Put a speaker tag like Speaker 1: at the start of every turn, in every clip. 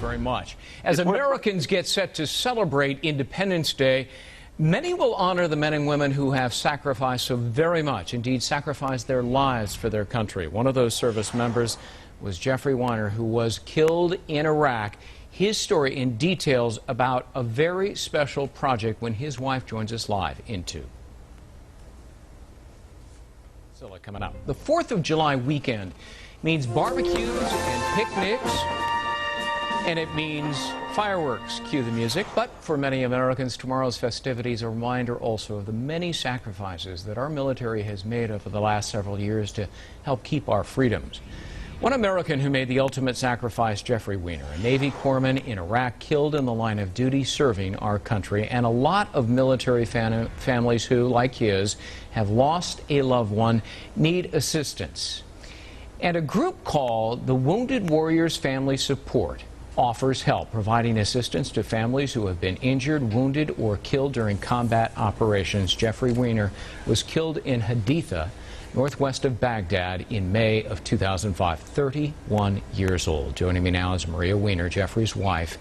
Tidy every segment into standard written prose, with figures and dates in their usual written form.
Speaker 1: very much. As Americans get set to celebrate Independence Day, many will honor the men and women who have sacrificed so very much, indeed sacrificed their lives for their country. One of those service members was Jeffrey Weiner, who was killed in Iraq. His story in details about a very special project when his wife joins us live in 2. Coming up. The 4th of July weekend means barbecues and picnics, and it means fireworks. Cue the music. But for many Americans, tomorrow's festivities are a reminder also of the many sacrifices that our military has made over the last several years to help keep our freedoms. One American who made the ultimate sacrifice, Jeffrey Weiner, a Navy corpsman in Iraq, killed in the line of duty serving our country, and a lot of military families who, like his, have lost a loved one, need assistance. And a group called the Wounded Warriors Family Support offers help, providing assistance to families who have been injured, wounded, or killed during combat operations. Jeffrey Weiner was killed in Haditha, northwest of Baghdad, in May of 2005, 31 years old. Joining me now is Maria Weiner, Jeffrey's wife,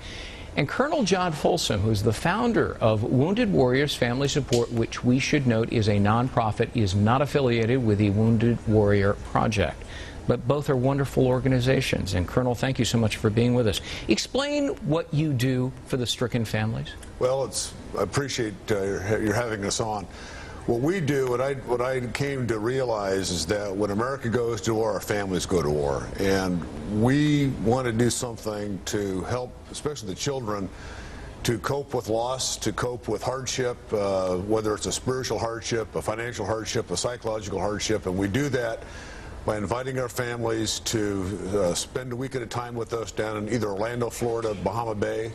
Speaker 1: and Colonel John Folsom, who's the founder of Wounded Warriors Family Support, which we should note is a nonprofit, is not affiliated with the Wounded Warrior Project. But both are wonderful organizations. And Colonel, thank you so much for being with us. Explain what you do for the stricken families.
Speaker 2: Well, I appreciate your having us on. What we do, what I came to realize is that when America goes to war, our families go to war. And we want to do something to help, especially the children, to cope with loss, to cope with hardship, whether it's a spiritual hardship, a financial hardship, a psychological hardship. And we do that by inviting our families to spend a week at a time with us down in either Orlando, Florida, Bahama Bay,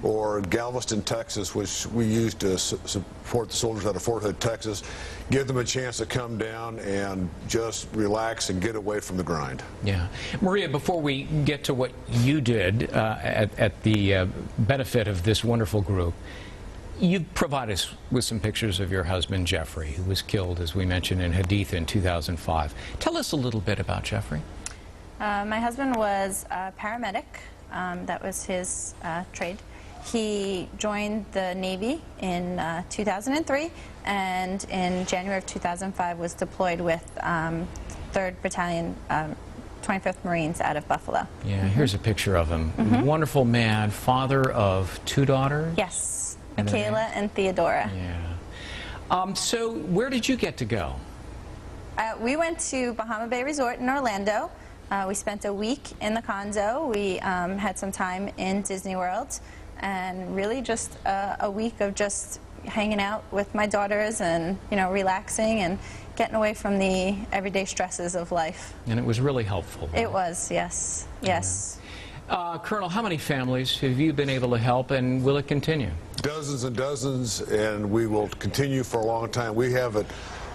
Speaker 2: or Galveston, Texas, which we use to support the soldiers out of Fort Hood, Texas. Give them a chance to come down and just relax and get away from the grind.
Speaker 1: Yeah. Maria, before we get to what you did at the benefit of this wonderful group, you provide us with some pictures of your husband, Jeffrey, who was killed, as we mentioned, in Haditha in 2005. Tell us a little bit about Jeffrey.
Speaker 3: My husband was a paramedic. That was his trade. He joined the Navy in 2003, and in January of 2005 was deployed with 3rd Battalion, 25th Marines out of Buffalo.
Speaker 1: Yeah, here's a picture of him. Wonderful man, father of 2 daughters?
Speaker 3: Yes, Michaela and Theodora.
Speaker 1: Yeah. So where did you get to go?
Speaker 3: We went to Bahama Bay Resort in Orlando. We spent a week in the condo. We had some time in Disney World, and really just a week of just hanging out with my daughters and, you know, relaxing and getting away from the everyday stresses of life.
Speaker 1: And it was really helpful.
Speaker 3: It was, yes, yes.
Speaker 1: Yeah. Colonel, how many families have you been able to help, and will it continue?
Speaker 2: Dozens and dozens, and we will continue for a long time. We have it.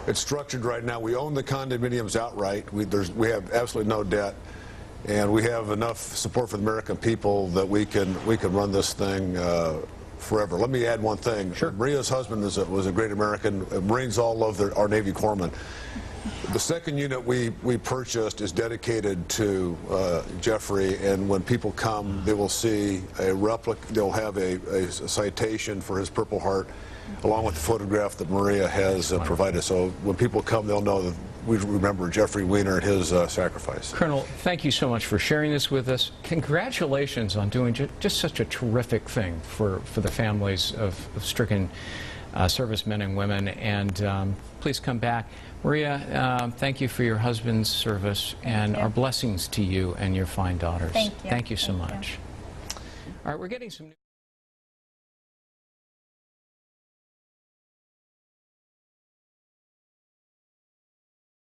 Speaker 2: It's structured right now. We own the condominiums outright. We have absolutely no debt, and we have enough support for the American people that we can run this thing forever. Let me add one thing.
Speaker 1: Sure.
Speaker 2: Maria's husband was a great American. Marines all love our Navy corpsmen. The second unit we purchased is dedicated to Jeffrey, and when people come, they will see a replica. They'll have a citation for his Purple Heart, along with the photograph that Maria has provided. So when people come, they'll know that we remember Jeffrey Weiner and his sacrifice.
Speaker 1: Colonel, thank you so much for sharing this with us. Congratulations on doing just such a terrific thing for the families of stricken servicemen and women. And please come back. Maria, thank you for your husband's service, and our blessings to you and your fine daughters.
Speaker 3: Thank you.
Speaker 1: Thank you so much. All right, we're getting some